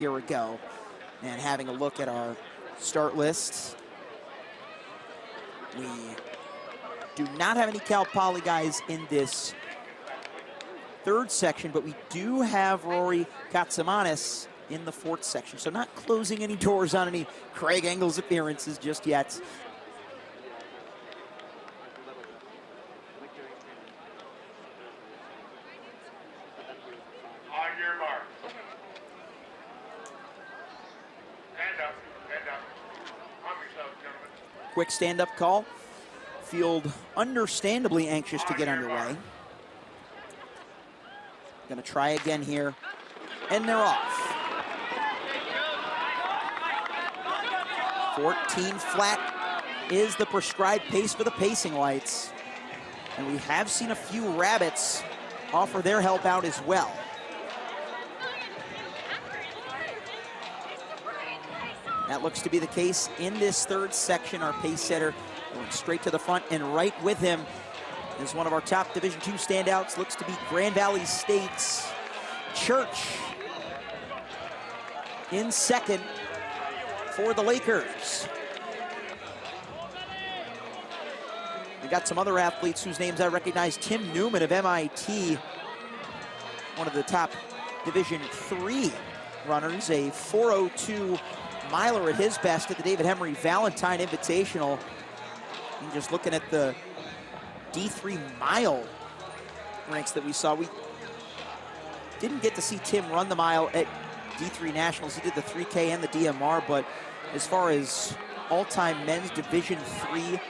Here we go. And having a look at our start lists. We do not have any Cal Poly guys in this third section, but we do have Rory Katsamanis in the fourth section. So not closing any doors on any Craig Engels appearances just yet. On your mark. Stand up, stand up. Calm yourself, gentlemen. Quick stand-up call. Field understandably anxious to get underway. Gonna try again here, and they're off. 14 flat is the prescribed pace for the pacing lights. And we have seen a few rabbits offer their help out as well. That looks to be the case in this third section. Our pace setter going straight to the front, and right with him is one of our top Division II standouts. Looks to be Grand Valley State's Church in second for the Lakers. We got some other athletes whose names I recognize. Tim Newman of MIT, one of the top Division III runners, a 4:02 miler at his best at the David Henry Valentine Invitational. And just looking at the D3 mile ranks that we saw, we didn't get to see Tim run the mile at D3 Nationals. He did the 3K and the DMR, but as far as all-time men's Division III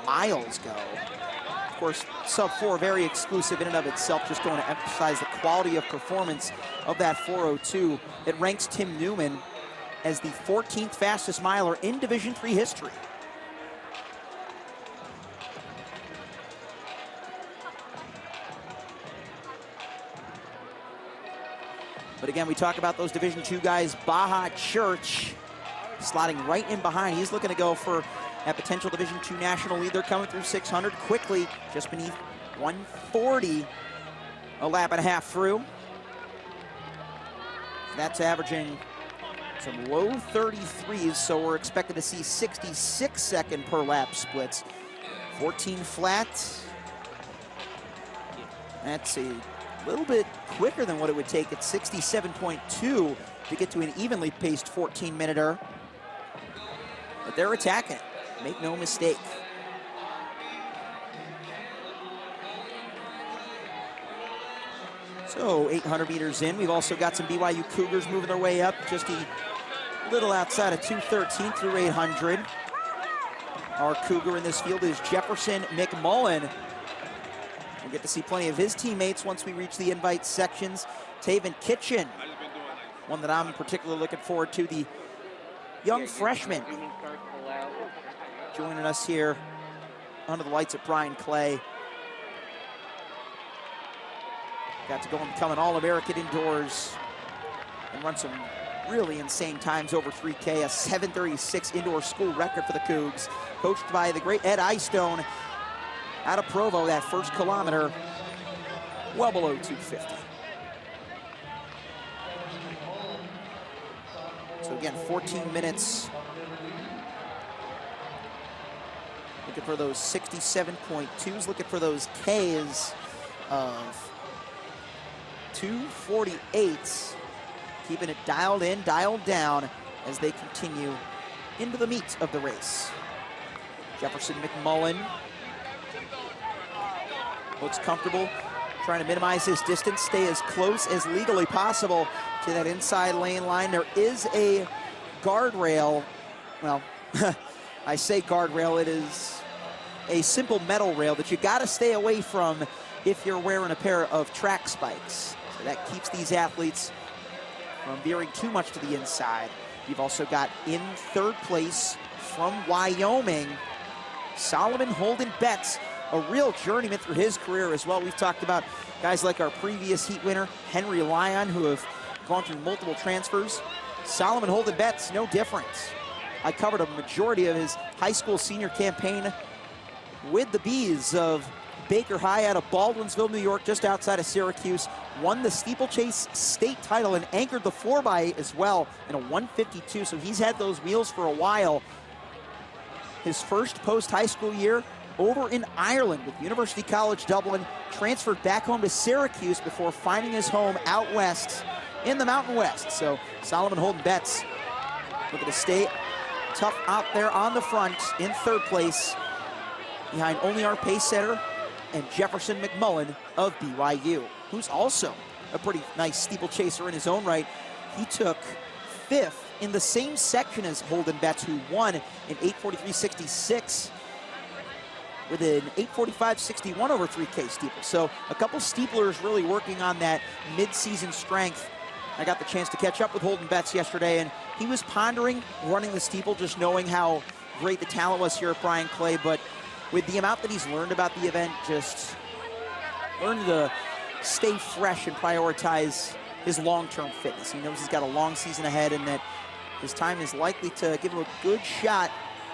miles go, of course, sub-4, very exclusive in and of itself, just going to emphasize the quality of performance of that 4:02. It ranks Tim Newman as the 14th fastest miler in Division III history. But again, we talk about those Division II guys. Baja Church slotting right in behind. He's looking to go for a potential Division II national lead. They're coming through 600 quickly, just beneath 140, a lap and a half through. That's averaging some low 33s, so we're expected to see 66-second per lap splits. 14 flat. That's a little bit quicker than what it would take at 67.2 to get to an evenly paced 14-minuter. But they're attacking it, make no mistake. So 800 meters in, we've also got some BYU Cougars moving their way up, just a little outside of 2:13 through 800. Our Cougar in this field is Jefferson McMullen. We'll get to see plenty of his teammates once we reach the invite sections. Taven Kitchen, one that I'm particularly looking forward to, the young freshman joining us here under the lights at Bryan Clay. Got to go and become an All-American indoors and run some really insane times over 3K, a 7:36 indoor school record for the Cougs, coached by the great Ed Eyestone out of Provo. That first kilometer well below 250. So again, 14 minutes. Looking for those 67.2s, looking for those Ks of 2:48s. Keeping it dialed in, dialed down as they continue into the meat of the race. Jefferson McMullen looks comfortable, trying to minimize his distance, stay as close as legally possible to that inside lane line. There is a guardrail. Well, I say guardrail, it is a simple metal rail that you gotta stay away from if you're wearing a pair of track spikes. So that keeps these athletes from veering too much to the inside. You've also got in third place from Wyoming, Solomon Holden Betts, a real journeyman through his career as well. We've talked about guys like our previous heat winner, Henry Lyon, who have gone through multiple transfers. Solomon Holden Betts, no different. I covered a majority of his high school senior campaign with the Bees of Baker High out of Baldwinsville, New York, just outside of Syracuse. Won the steeplechase state title and anchored the 4x as well in a 152. So he's had those wheels for a while. His first post-high school year over in Ireland with University College Dublin, transferred back home to Syracuse before finding his home out west in the Mountain West. So Solomon Holden Betts looking to stay tough out there on the front in third place, behind only our pace setter and Jefferson McMullen of BYU, who's also a pretty nice steeplechaser in his own right. He took 5th in the same section as Holden Betts, who won in 8:43.66 with an 8:45.61 over 3K steeple. So a couple steeplers really working on that mid-season strength. I got the chance to catch up with Holden Betts yesterday, and he was pondering running the steeple, just knowing how great the talent was here at Bryan Clay. But with the amount that he's learned about the event, just learned to stay fresh and prioritize his long-term fitness. He knows he's got a long season ahead and that his time is likely to give him a good shot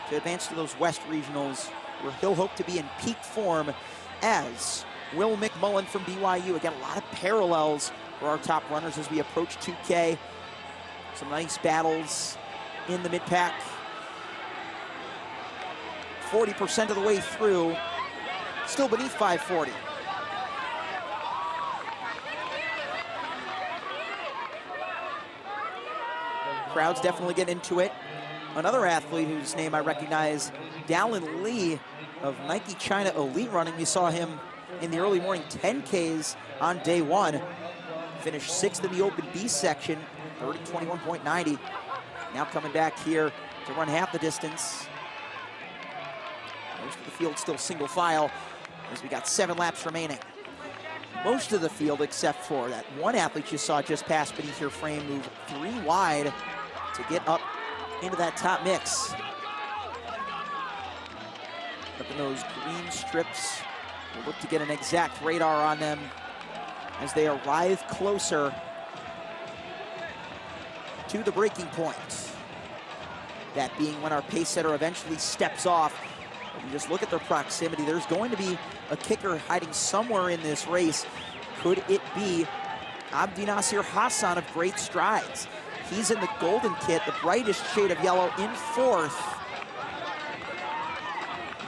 to advance to those West Regionals, where he'll hope to be in peak form as Will McMullen from BYU. Again, a lot of parallels for our top runners as we approach 2K. Some nice battles in the mid-pack. 40% of the way through, still beneath 540. Crowds definitely get into it. Another athlete whose name I recognize, Dallin Lee of Nike China Elite Running. We saw him in the early morning 10Ks on day one. Finished 6th in the open B section, 30:21.90. Now coming back here to run half the distance. Most of the field still single file as we got 7 laps remaining. Most of the field, except for that one athlete you saw just pass beneath your frame, move 3 wide to get up into that top mix. Up in those green strips. We'll look to get an exact radar on them as they arrive closer to the breaking point. That being when our pace setter eventually steps off. If you just look at their proximity, there's going to be a kicker hiding somewhere in this race. Could it be Abdinasir Hassan of Great Strides? He's in the golden kit, the brightest shade of yellow, in 4th.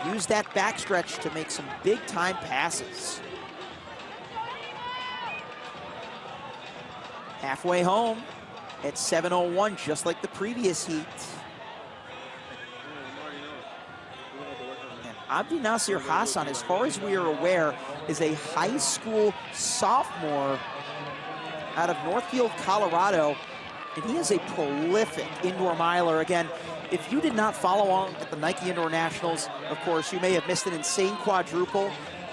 Use that backstretch to make some big time passes. Halfway home at 7:01, just like the previous heat. And Abdinasir Hassan, as far as we are aware, is a high school sophomore out of Northfield, Colorado. And he is a prolific indoor miler. Again, if you did not follow along at the Nike Indoor Nationals, of course, you may have missed an insane quadruple.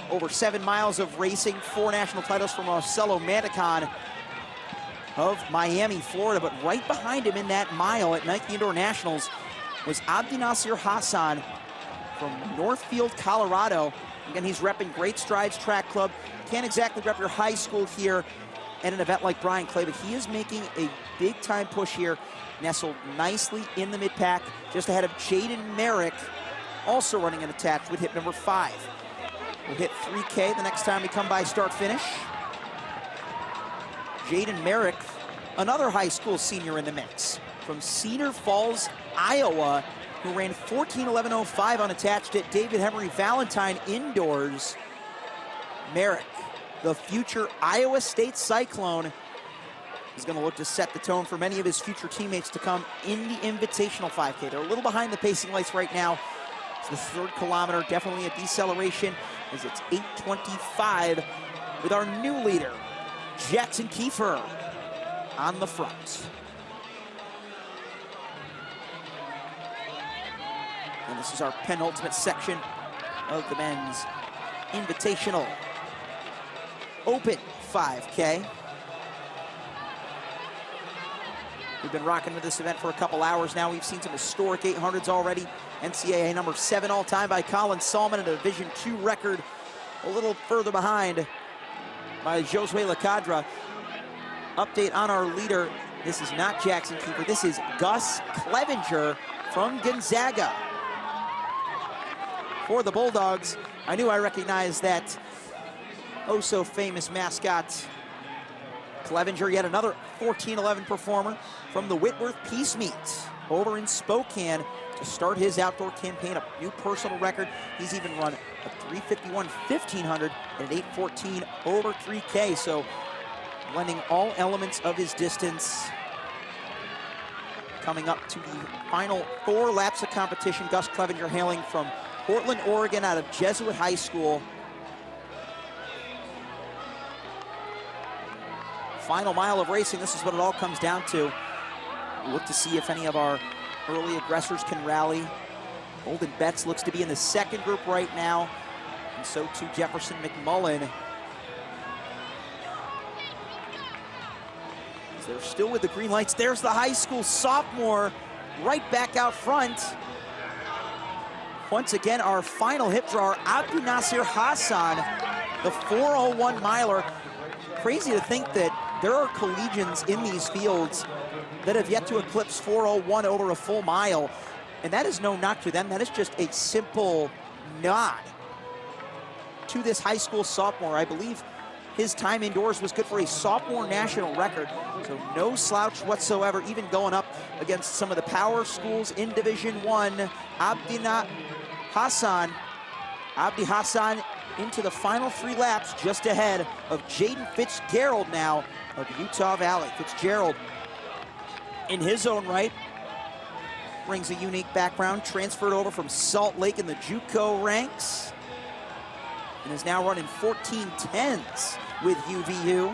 Over 7 miles of racing, 4 national titles from Marcelo Manicon of Miami, Florida. But right behind him in that mile at Nike Indoor Nationals was Abdinasir Hassan from Northfield, Colorado. Again, he's repping Great Strides Track Club. Can't exactly rep your high school here at an event like Bryan Clay, but he is making a big-time push here, nestled nicely in the mid-pack, just ahead of Jaden Merrick, also running an attached with hip number 5. We'll hit 3K the next time we come by start-finish. Jaden Merrick, another high school senior in the mix, from Cedar Falls, Iowa, who ran 14:11.05 unattached at David Henry Valentine indoors. Merrick, the future Iowa State Cyclone, is going to look to set the tone for many of his future teammates to come in the Invitational 5K. They're a little behind the pacing lights right now. It's the 3rd kilometer, definitely a deceleration, as it's 8:25 with our new leader, Jackson Kiefer, on the front. And this is our penultimate section of the men's Invitational Open 5K. We've been rocking with this event for a couple hours now. We've seen some historic 800s already. NCAA number 7 all-time by Colin Salmon, and a Division II record a little further behind by Josue Lacadra. Update on our leader. This is not Jackson Kiefer. This is Gus Clevenger from Gonzaga. For the Bulldogs, I knew I recognized that oh-so-famous mascot. Clevenger, yet another 14-11 performer from the Whitworth Peace Meet over in Spokane to start his outdoor campaign, a new personal record. He's even run a 3:51 1500 and an 8:14 over 3K, so blending all elements of his distance. Coming up to the final 4 laps of competition, Gus Clevenger hailing from Portland, Oregon, out of Jesuit High School. Final mile of racing, this is what it all comes down to. We'll look to see if any of our early aggressors can rally. Golden Betts looks to be in the second group right now, and so too Jefferson McMullen. So they're still with the green lights. There's the high school sophomore right back out front. Once again, our final hip drawer, Abdinasir Hassan, the 4:01 miler. Crazy to think that there are collegians in these fields that have yet to eclipse 4:01 over a full mile. And that is no knock to them. That is just a simple nod to this high school sophomore. I believe his time indoors was good for a sophomore national record. So no slouch whatsoever, even going up against some of the power schools in Division I. Abdi Hassan into the final 3 laps, just ahead of Jaden Fitzgerald now of Utah Valley. Fitzgerald, in his own right, brings a unique background, transferred over from Salt Lake in the JUCO ranks, and is now running 14:10s with UVU.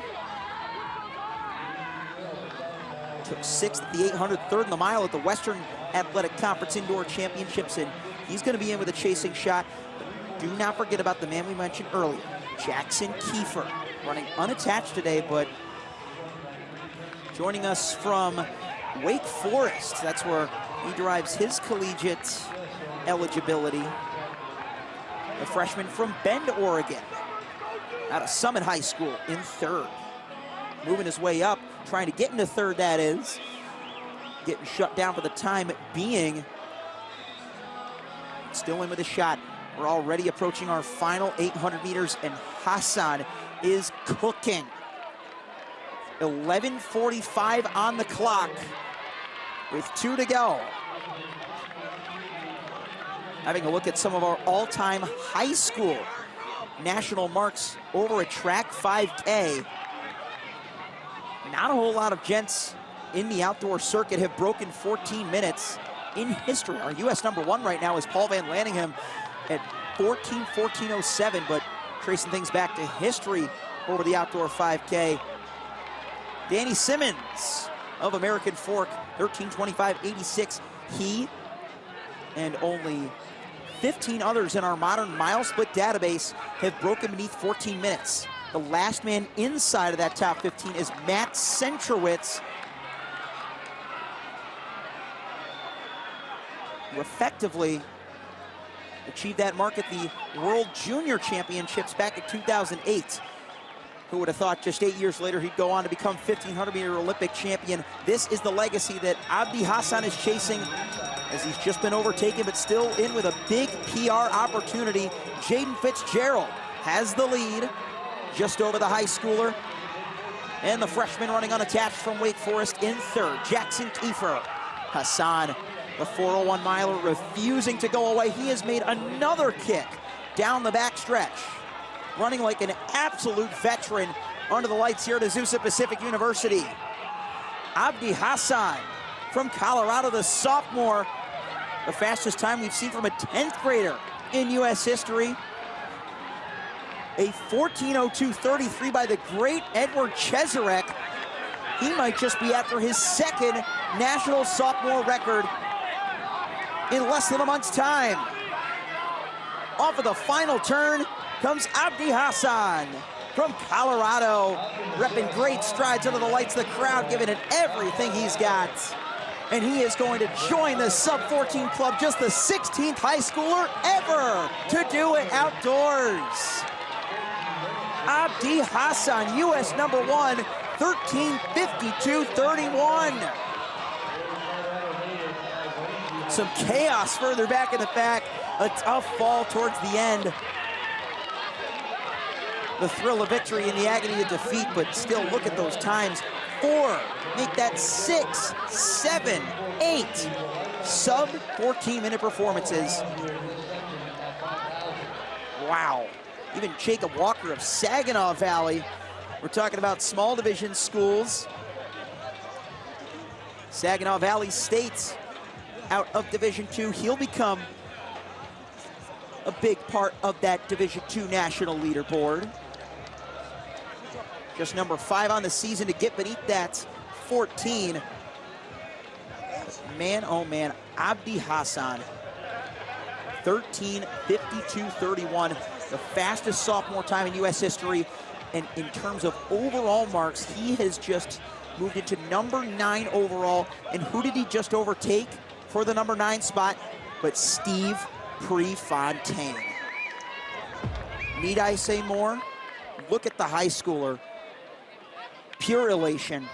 Took 6th at the 800, 3rd in the mile at the Western Athletic Conference Indoor Championships, and he's going to be in with a chasing shot. But do not forget about the man we mentioned earlier, Jackson Kiefer, running unattached today, but joining us from Wake Forest. That's where he derives his collegiate eligibility. The freshman from Bend, Oregon, out of Summit High School in 3rd. Moving his way up, trying to get into 3rd, that is. Getting shut down for the time being. Still in with a shot. We're already approaching our final 800 meters, and Hassan is cooking. 11:45 on the clock with 2 to go. Having a look at some of our all-time high school national marks over a track 5K. Not a whole lot of gents in the outdoor circuit have broken 14 minutes in history. Our U.S. #1 right now is Paul Van Lanningham at 14:14:07, but tracing things back to history over the outdoor 5K. Danny Simmons of American Fork, 13:25:86. He and only 15 others in our modern mile split database have broken beneath 14 minutes. The last man inside of that top 15 is Matt Centrowitz, who effectively achieved that mark at the World Junior Championships back in 2008. Who would have thought just 8 years later he'd go on to become 1500-meter Olympic champion. This is the legacy that Abdi Hassan is chasing, as he's just been overtaken, but still in with a big PR opportunity. Jaden Fitzgerald has the lead, just over the high schooler. And the freshman running unattached from Wake Forest in 3rd, Jackson Kiefer. Hassan, the 4:01 miler, refusing to go away. He has made another kick down the back stretch, running like an absolute veteran under the lights here at Azusa Pacific University. Abdi Hassan from Colorado, the sophomore, the fastest time we've seen from a 10th grader in U.S. history. A 14:02:33 by the great Edward Cheserek. He might just be after his 2nd national sophomore record in less than a month's time. Off of the final turn comes Abdi Hassan from Colorado, repping great strides under the lights of the crowd, giving it everything he's got. And he is going to join the sub-14 club, just the 16th high schooler ever to do it outdoors. Abdi Hassan, U.S. #1, 13:52:31. Some chaos further back in the pack. A tough fall towards the end. the thrill of victory and the agony of defeat, but still look at those times. 4, make that 6, 7, 8 sub 14-minute performances. Wow. Even Jacob Walker of Saginaw Valley. We're talking about small division schools. Saginaw Valley State out of Division II. He'll become a big part of that Division II national leaderboard. Just number 5 on the season to get beneath that 14. Man, oh man, Abdi Hassan, 13:52.31, the fastest sophomore time in U.S. history. And in terms of overall marks, he has just moved into number 9 overall. And who did he just overtake for the number 9 spot? But Steve Prefontaine. Need I say more? Look at the high schooler. Pure elation.